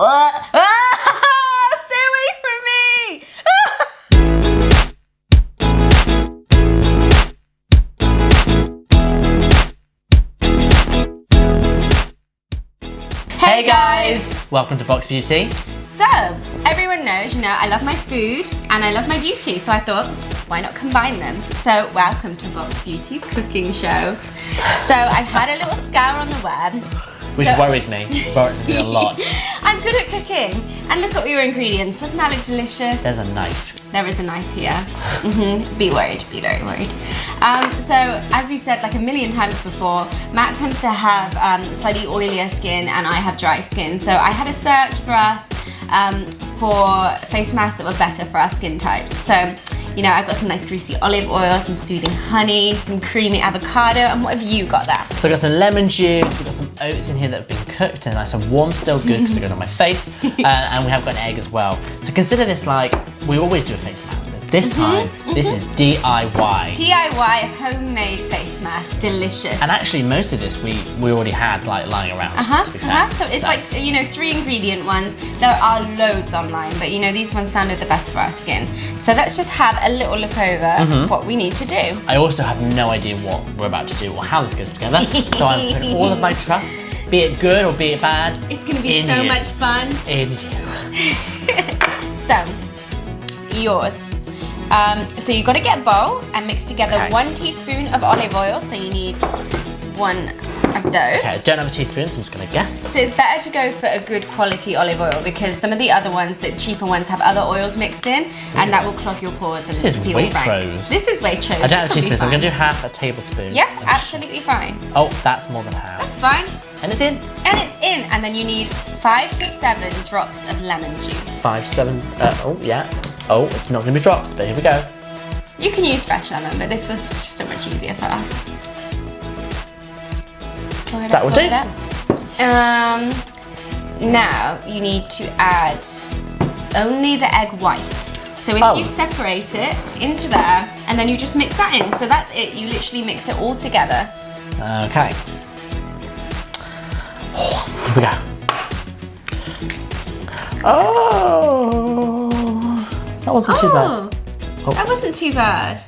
Stay away from me! Hey guys! Welcome to BoxBeauty. So, everyone knows, I love my food and I love my beauty, so I thought, why not combine them? So, welcome to BoxBeauty's cooking show. So, I've had a little scour on the web. Which worries me. Worries me a lot. I'm good at cooking. And look at all your ingredients. Doesn't that look delicious? There's a knife. There is a knife here. Be worried, be very worried. So, as we said like a million times before, Matt tends to have slightly oilier skin and I have dry skin. So I had a search for us for face masks that were better for our skin types. So, I've got some nice greasy olive oil, some soothing honey, some creamy avocado, and what have you got there? So I've got some lemon juice, we've got some oats in here that have been cooked and nice and warm, still good because they're good on my face, and we have got an egg as well. So consider this like, we always do a face mask, but this time, this is DIY. DIY homemade face mask, delicious. And actually most of this we already had like lying around, to be fair. So it's like, 3 ingredient ones. There are loads online, but these ones sounded the best for our skin. So let's just have a little look over what we need to do. I also have no idea what we're about to do or how this goes together, so I'm putting all of my trust, be it good or be it bad, it's going to be so much fun. In you. So, yours. So you've got to get a bowl and mix together 1 teaspoon of olive oil, so you need 1 of those. Okay, I don't have a teaspoon, so I'm just going to guess. So it's better to go for a good quality olive oil because some of the other ones, the cheaper ones, have other oils mixed in and that will clog your pores and this is be Waitrose. all rank. This is Waitrose. I don't have a teaspoon, so I'm going to do half a tablespoon. Yeah, absolutely fine. Oh, that's more than half. That's fine. And it's in. And it's in, and then you need 5 to 7 drops of lemon juice. 5 to 7, oh yeah. Oh, it's not going to be drops, but here we go. You can use fresh lemon, but this was just so much easier for us. That will do. Now you need to add only the egg white. So if you separate it into there, and then you just mix that in. So that's it. You literally mix it all together. Okay. Oh, here we go. Oh, that wasn't too bad. Oh. That wasn't too bad.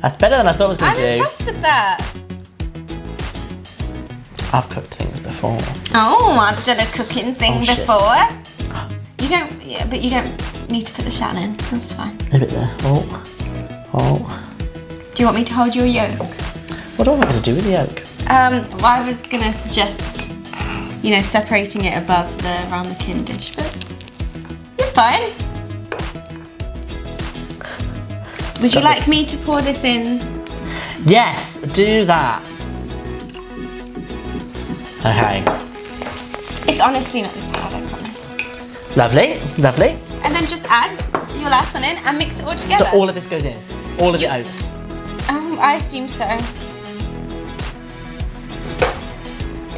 That's better than I thought it was going to do. I'm impressed with that. I've cooked things before. Oh, I've done a cooking thing before. You don't, but you don't need to put the shell in. That's fine. A bit there. Oh. Do you want me to hold your yolk? What do I want to do with the yolk? Well, I was gonna suggest, separating it above the ramekin dish, but you're fine. Would you like me to pour this in? Yes, do that. Okay. It's honestly not this hard, I promise. Lovely, lovely. And then just add your last one in and mix it all together. So all of this goes in? All of the oats? I assume so.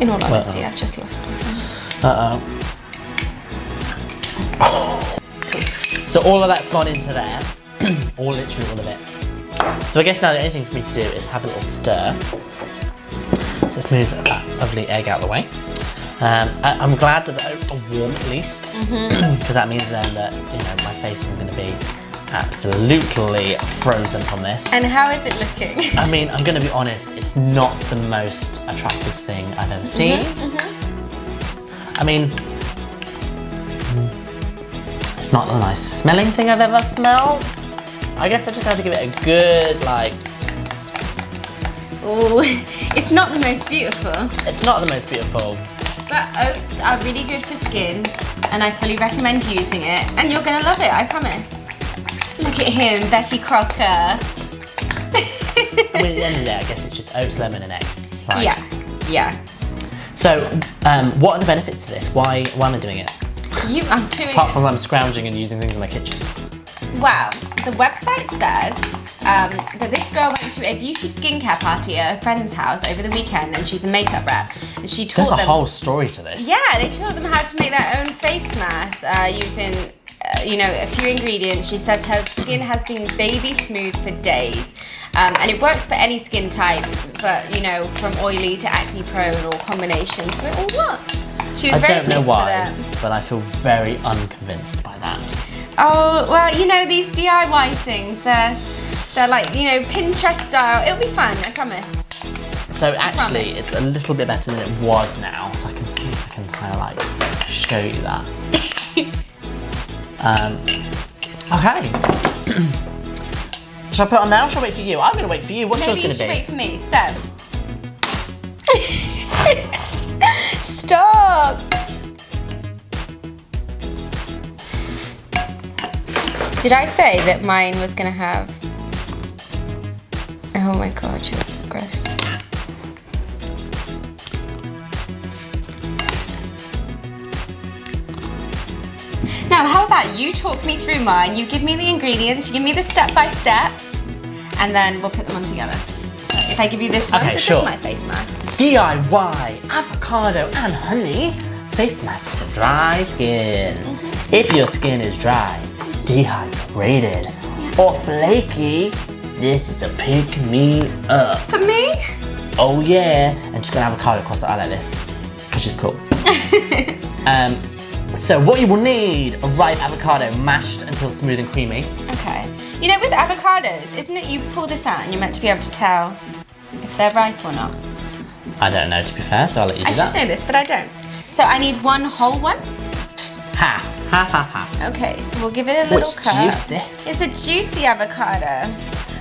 In all honesty, I've just lost this one. So all of that's gone into there. Literally all of it. So I guess now the only thing for me to do is have a little stir. So let's move that lovely egg out of the way. I'm glad that the oats are warm at least, because that means then that my face isn't going to be absolutely frozen from this. And how is it looking? I mean, I'm going to be honest, it's not the most attractive thing I've ever seen. I mean, it's not the nicest smelling thing I've ever smelled. I guess I just have to give it a good, Oh, it's not the most beautiful. It's not the most beautiful. But oats are really good for skin, and I fully recommend using it. And you're gonna love it, I promise. Look at him, Betty Crocker. I mean, at the end of the day, I guess it's just oats, lemon, and egg. Right? Yeah. So, what are the benefits to this? Why am I doing it? I'm doing it. Apart from I'm scrounging and using things in my kitchen. Wow, the website says that this girl went to a beauty skincare party at a friend's house over the weekend, and she's a makeup rep, and she taught them. There's a whole story to this. Yeah, they taught them how to make their own face mask using, a few ingredients. She says her skin has been baby smooth for days, and it works for any skin type, but from oily to acne prone or combination, so it will work. She was I very don't know pleased why, with it. but I feel very unconvinced by that. Oh, well, you know, these DIY things, they're like, you know, Pinterest style. It'll be fun, I promise. So actually, it's a little bit better than it was now, so I can see if I can kind of like show you that. Okay. Shall I put it on now or shall I wait for you? I'm going to wait for you. What's yours going to be? Maybe you should wait for me. So. Stop. Did I say that mine was going to have... Oh my god, you're gross. Now, how about you talk me through mine, you give me the ingredients, you give me the step-by-step, and then we'll put them on together. So if I give you this one, this is my face mask. DIY avocado and honey face mask for dry skin. If your skin is dry, dehydrated, or flaky, this is a pick me up. For me? Oh yeah, and just gonna avocado across the eye like this, because she's cool. So what you will need, a ripe avocado mashed until smooth and creamy. Okay. You know, with avocados, isn't it you pull this out and you're meant to be able to tell if they're ripe or not? I don't know, to be fair, so I'll let you do that. I should know this, but I don't. So I need one whole one? Half. Okay, so we'll give it a little cut. Juicy. It's a juicy avocado.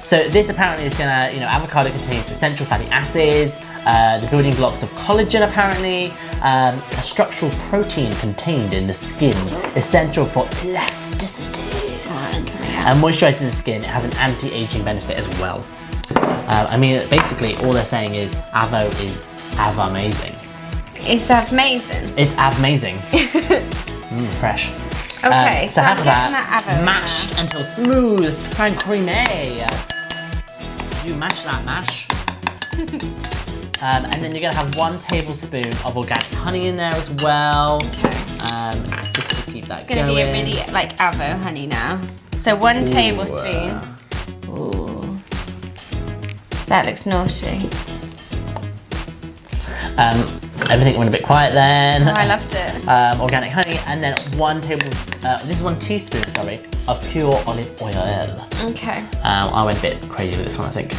So this apparently is gonna, avocado contains essential fatty acids, the building blocks of collagen apparently, a structural protein contained in the skin, essential for elasticity. And moisturizes the skin. It has an anti-aging benefit as well. Basically all they're saying is avo is amazing. It's amazing. It's amazing. Fresh. Okay, so have I'm that, getting that avo mashed until smooth and creamy. You mash that mash. And then you're gonna have 1 tablespoon of organic honey in there as well. Okay. Just to keep that It's gonna be a really like avo honey now. So 1 tablespoon. Ooh. That looks naughty. Everything went a bit quiet then. Oh, I loved it. Organic honey, and then 1 teaspoon, of pure olive oil. Okay. I went a bit crazy with this one, I think.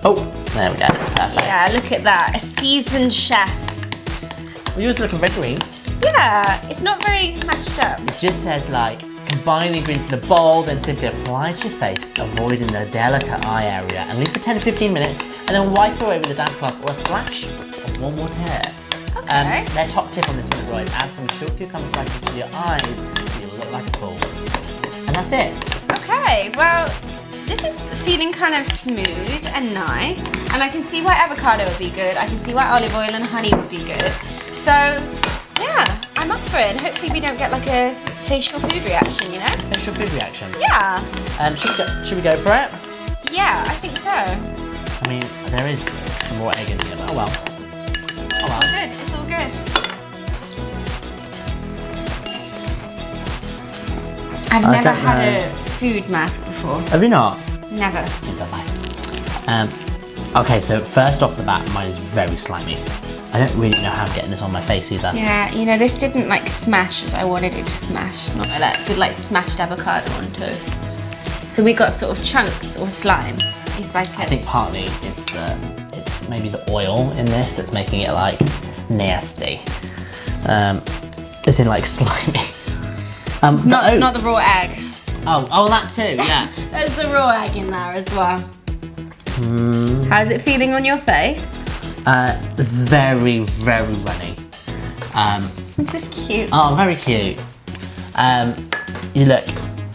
Oh, there we go. Perfect. Yeah, look at that. A seasoned chef. Well, yours is looking very green. Yeah, it's not very mashed up. It just says like, combine the ingredients in a bowl, then simply apply to your face, avoiding the delicate eye area, and leave for 10 to 15 minutes, and then wipe away with a damp cloth or a splash of warm water. Okay. Their top tip on this one as well is add some short cucumber slices to your eyes so you'll look like a fool. And that's it. Okay, well, this is feeling kind of smooth and nice, and I can see why avocado would be good. I can see why olive oil and honey would be good. So, yeah, I'm up for it, and hopefully we don't get like a facial food reaction, you know? Facial food reaction. Yeah. Should we go for it? Yeah, I think so. I mean, there is some more egg in here, but oh well. Oh well. It's all good, it's all good. I've never had a food mask before. Have you not? Never. Neither have I. Okay, so first off the bat, mine is very slimy. I don't really know how I'm getting this on my face either. Yeah, you know, this didn't like smash as I wanted it to smash. Not like that good like smashed avocado onto. So we got sort of chunks of slime. It's like I think partly it's maybe the oil in this that's making it like nasty. It's in like slimy. Not the raw egg. Oh, that too, yeah. There's the raw egg in there as well. How's it feeling on your face? Very, very runny. It's just cute. Oh, very cute. You look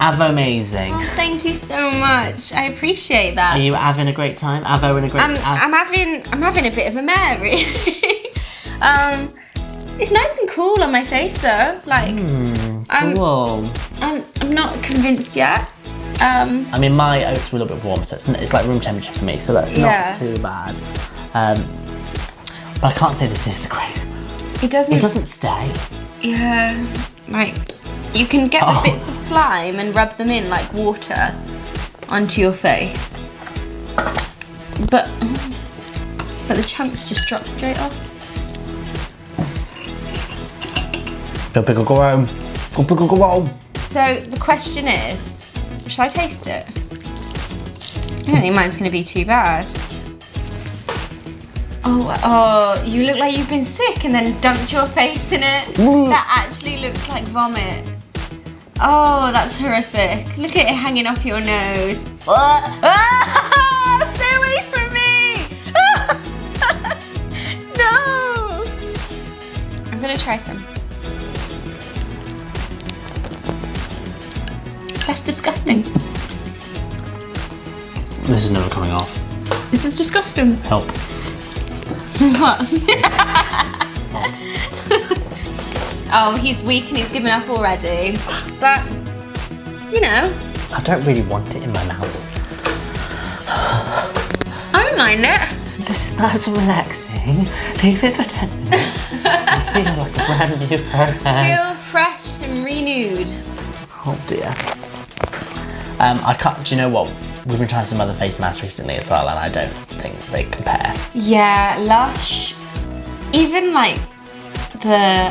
amazing. Oh, thank you so much. I appreciate that. Are you having a great time? I'm having a bit of a mare, really. It's nice and cool on my face though. Like, cool. I'm not convinced yet. I mean, my oats were a little bit warm, so it's like room temperature for me, so that's not too bad. But I can't say this is the great. It doesn't stay. Yeah, like you can get the bits of slime and rub them in like water onto your face, but the chunks just drop straight off. Go big or go home. Go big or go home. So the question is, should I taste it? I don't think mine's going to be too bad. Oh, you look like you've been sick and then dunked your face in it. That actually looks like vomit. Oh, that's horrific. Look at it hanging off your nose. Stay away from me! No! I'm going to try some. That's disgusting. This is never coming off. This is disgusting. Help. What? Oh, he's weak and he's given up already. But, you know. I don't really want it in my mouth. I don't mind it. This is nice and relaxing. Leave it for 10 minutes. I feel like a brand new person. Feel fresh and renewed. Oh dear. I can't, do you know what? We've been trying some other face masks recently as well, and I don't think they compare. Yeah, Lush. Even like the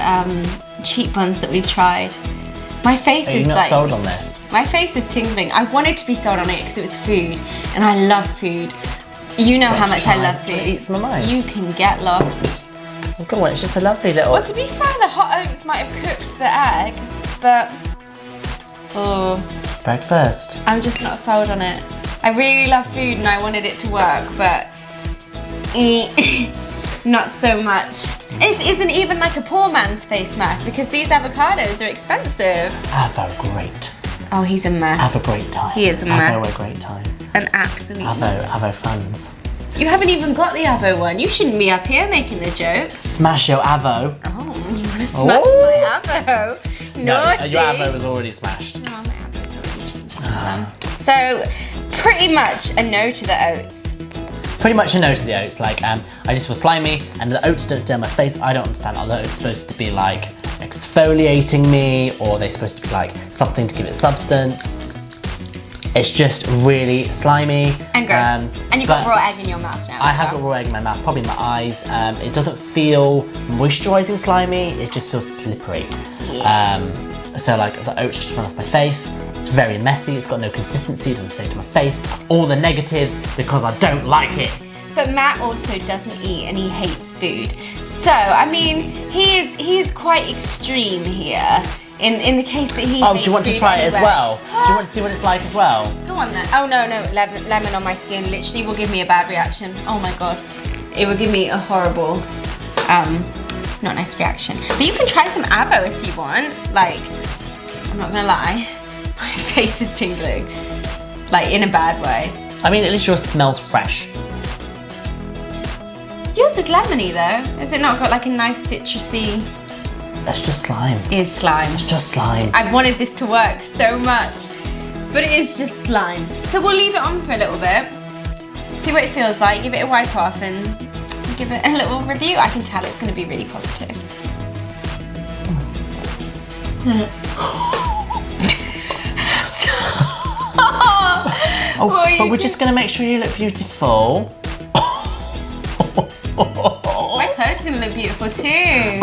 cheap ones that we've tried. My face Are is you not like sold on this? My face is tingling. I wanted to be sold on it because it was food, and I love food. You know how much I love food. Eat some of mine. You can get lost. Oh, go on, it's just a lovely little. Well, to be fair, the hot oats might have cooked the egg, but Breakfast. I'm just not sold on it. I really love food and I wanted it to work, but not so much. It isn't even like a poor man's face mask because these avocados are expensive. Avo, great. Oh, he's a mess. Have a great time. He is a mess. Avo, a great time. An absolute mess. Avo fans. You haven't even got the Avo one. You shouldn't be up here making the jokes. Smash your Avo. Oh, you want to smash my Avo? No, Naughty. your Avo was already smashed. No, my Avo's already changed. So, pretty much a no to the oats. Pretty much a no to the oats. Like, I just feel slimy, and the oats don't stay on my face. I don't understand. Are the oats supposed to be like exfoliating me, or are they supposed to be like something to give it substance? It's just really slimy. And gross. And you've got raw egg in your mouth now. I have got raw egg in my mouth, probably in my eyes. It doesn't feel moisturising slimy, it just feels slippery. Yes. So like the oats just run off my face. It's very messy, it's got no consistency, it doesn't stay to my face. All the negatives because I don't like it. But Matt also doesn't eat and he hates food. So, I mean, he is quite extreme here. In the case that he do you want to try it as well? Huh? Do you want to see what it's like as well? Go on then. Oh no, lemon on my skin literally will give me a bad reaction. Oh my god. It will give me a horrible, not nice reaction. But you can try some Avo if you want. Like, I'm not gonna lie, my face is tingling. Like, in a bad way. I mean, at least yours smells fresh. Yours is lemony though. Has it not got like a nice citrusy? It's just slime. It is slime. It's just slime. I wanted this to work so much, but it is just slime. So we'll leave it on for a little bit, see what it feels like, give it a wipe off and give it a little review. I can tell it's going to be really positive. Oh, but we're just going to make sure you look beautiful. My clothes are going to look beautiful too.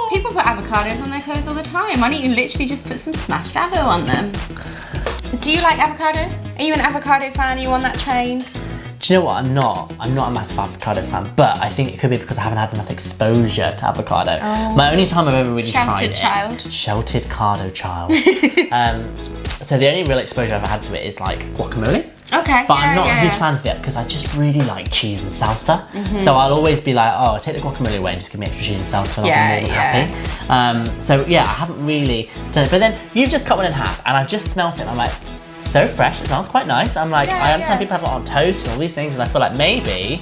People put avocados on their clothes all the time. Why don't you literally just put some smashed avo on them? Do you like avocado? Are you an avocado fan? Are you on that train? Do you know what? I'm not a massive avocado fan, but I think it could be because I haven't had enough exposure to avocado. My only time I've ever really tried it. Sheltered cardo child. So the only real exposure I've had to it is like guacamole. Okay. But I'm not a huge fan of it because I just really like cheese and salsa. So I'll always be like, oh, take the guacamole away and just give me extra cheese and salsa and I'll be more than happy. So yeah, I haven't really done it. But then you've just cut one in half and I've just smelt it and I'm like, so fresh, it smells quite nice. I'm like, I understand people have it on toast and all these things and I feel like maybe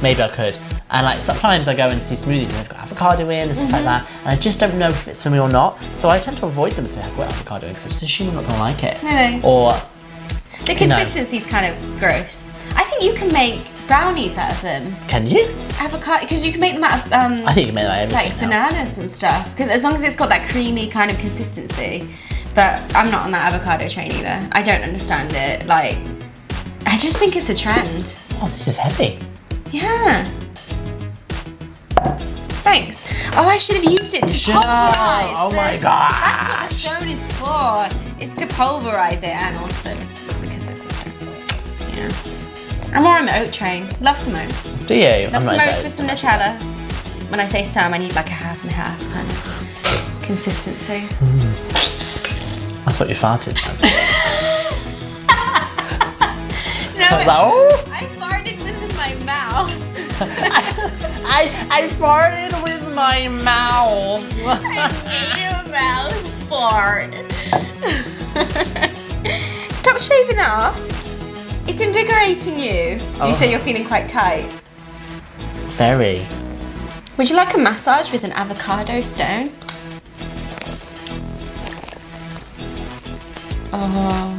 I could. And like sometimes I go and see smoothies and it's got avocado in and stuff like that and I just don't know if it's for me or not. So I tend to avoid them if they have got avocado in because I just assume I'm not going to like it. Really? Or the consistency's kind of gross. I think you can make brownies out of them. Can you? Avocado, because you can make them out of I think you can make that everything like bananas and stuff. Because as long as it's got that creamy kind of consistency. But I'm not on that avocado train either. I don't understand it. Like, I just think it's a trend. Oh, this is heavy. Yeah. Thanks. Oh, I should have used it to pulverize. Oh my god. That's what the stone is for. It's to pulverize it, and also because it's a stone. Yeah. I'm on an oat train. Love some oats. Do you? Love some oats with some Nutella. When I say some, I need like a half and half kind of consistency. I thought you farted. No, I was like, oh. I farted with my mouth. I farted with my mouth. I made your mouth fart. Stop shaving that off. It's invigorating you. Oh. You say you're feeling quite tight. Very. Would you like a massage with an avocado stone? Oh,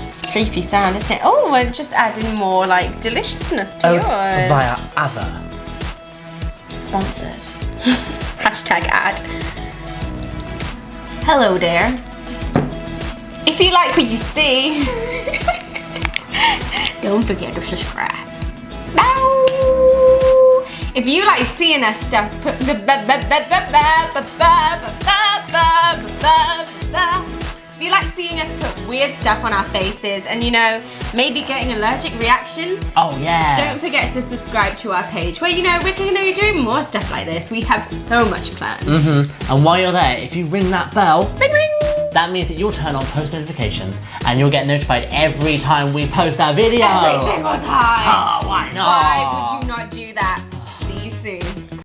it's a creepy sound, isn't it? Oh, we're just adding more like deliciousness to Oats yours. via Ava. Sponsored. Hashtag ad. Hello there. If you like what you see, don't forget to subscribe. Bow. If you like seeing us stuff, if you like seeing us put weird stuff on our faces and, you know, maybe getting allergic reactions, Oh yeah. don't forget to subscribe to our page where, you know, we're going to be doing more stuff like this. We have so much planned. And while you're there, if you ring that bell, Ring, ring. that means that you'll turn on post notifications and you'll get notified every time we post our video. Every single time. Oh, why not? Why would you not do that? See you soon.